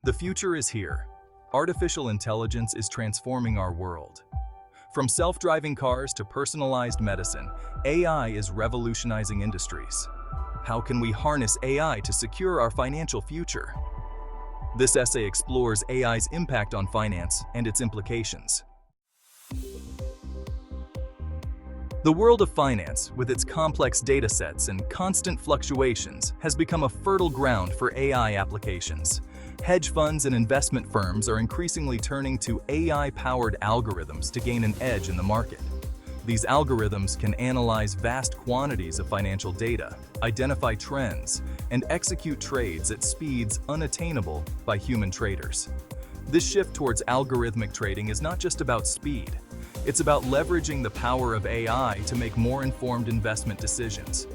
The future is here. Artificial intelligence is transforming our world. From self-driving cars to personalized medicine, AI is revolutionizing industries. How can we harness AI to secure our financial future? This essay explores AI's impact on finance and its implications. The world of finance, with its complex data sets and constant fluctuations, has become a fertile ground for AI applications. Hedge funds and investment firms are increasingly turning to AI-powered algorithms to gain an edge in the market. These algorithms can analyze vast quantities of financial data, identify trends, and execute trades at speeds unattainable by human traders. This shift towards algorithmic trading is not just about speed. It's about leveraging the power of AI to make more informed investment decisions.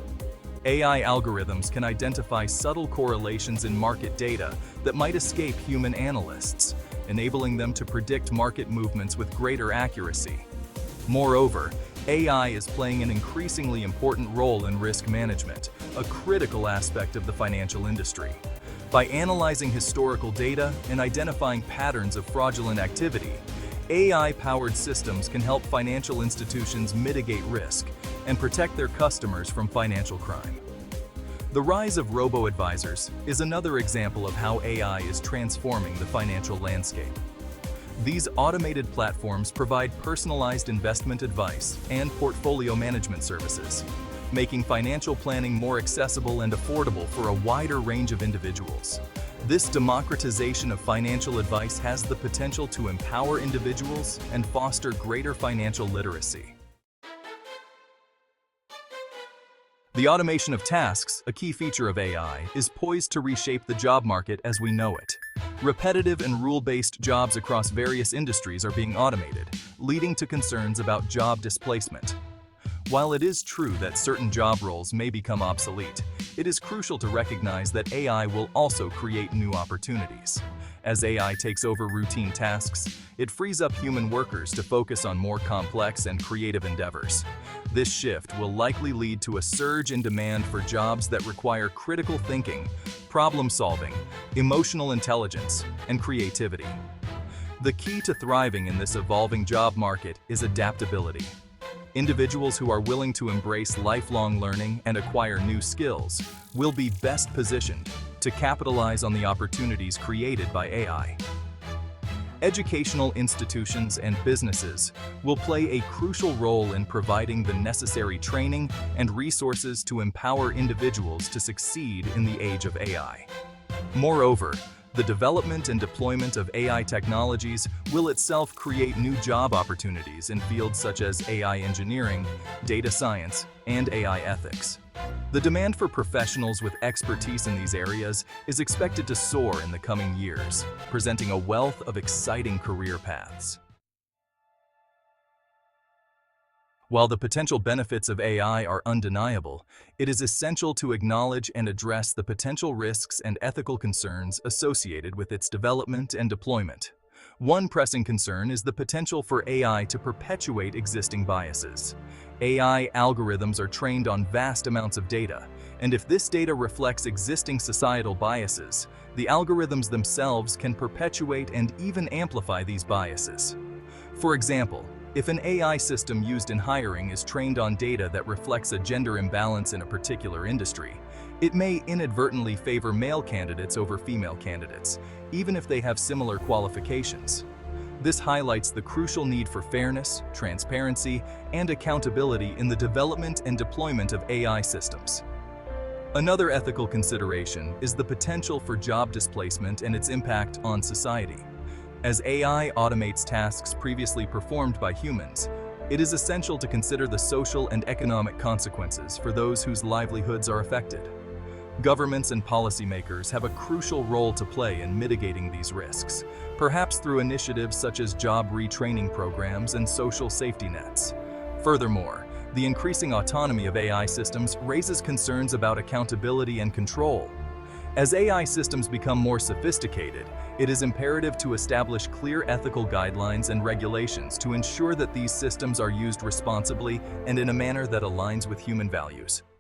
AI algorithms can identify subtle correlations in market data that might escape human analysts, enabling them to predict market movements with greater accuracy. Moreover, AI is playing an increasingly important role in risk management, a critical aspect of the financial industry. By analyzing historical data and identifying patterns of fraudulent activity, AI-powered systems can help financial institutions mitigate risk and protect their customers from financial crime. The rise of robo-advisors is another example of how AI is transforming the financial landscape. These automated platforms provide personalized investment advice and portfolio management services, making financial planning more accessible and affordable for a wider range of individuals. This democratization of financial advice has the potential to empower individuals and foster greater financial literacy. The automation of tasks, a key feature of AI, is poised to reshape the job market as we know it. Repetitive and rule-based jobs across various industries are being automated, leading to concerns about job displacement. While it is true that certain job roles may become obsolete, it is crucial to recognize that AI will also create new opportunities. As AI takes over routine tasks, it frees up human workers to focus on more complex and creative endeavors. This shift will likely lead to a surge in demand for jobs that require critical thinking, problem-solving, emotional intelligence, and creativity. The key to thriving in this evolving job market is adaptability. Individuals who are willing to embrace lifelong learning and acquire new skills will be best positioned to capitalize on the opportunities created by AI. Educational institutions and businesses will play a crucial role in providing the necessary training and resources to empower individuals to succeed in the age of AI. Moreover, the development and deployment of AI technologies will itself create new job opportunities in fields such as AI engineering, data science, and AI ethics. The demand for professionals with expertise in these areas is expected to soar in the coming years, presenting a wealth of exciting career paths. While the potential benefits of AI are undeniable, it is essential to acknowledge and address the potential risks and ethical concerns associated with its development and deployment. One pressing concern is the potential for AI to perpetuate existing biases. AI algorithms are trained on vast amounts of data, and if this data reflects existing societal biases, the algorithms themselves can perpetuate and even amplify these biases. For example, if an AI system used in hiring is trained on data that reflects a gender imbalance in a particular industry, it may inadvertently favor male candidates over female candidates, even if they have similar qualifications. This highlights the crucial need for fairness, transparency, and accountability in the development and deployment of AI systems. Another ethical consideration is the potential for job displacement and its impact on society. As AI automates tasks previously performed by humans, it is essential to consider the social and economic consequences for those whose livelihoods are affected. Governments and policymakers have a crucial role to play in mitigating these risks, perhaps through initiatives such as job retraining programs and social safety nets. Furthermore, the increasing autonomy of AI systems raises concerns about accountability and control. As AI systems become more sophisticated, it is imperative to establish clear ethical guidelines and regulations to ensure that these systems are used responsibly and in a manner that aligns with human values.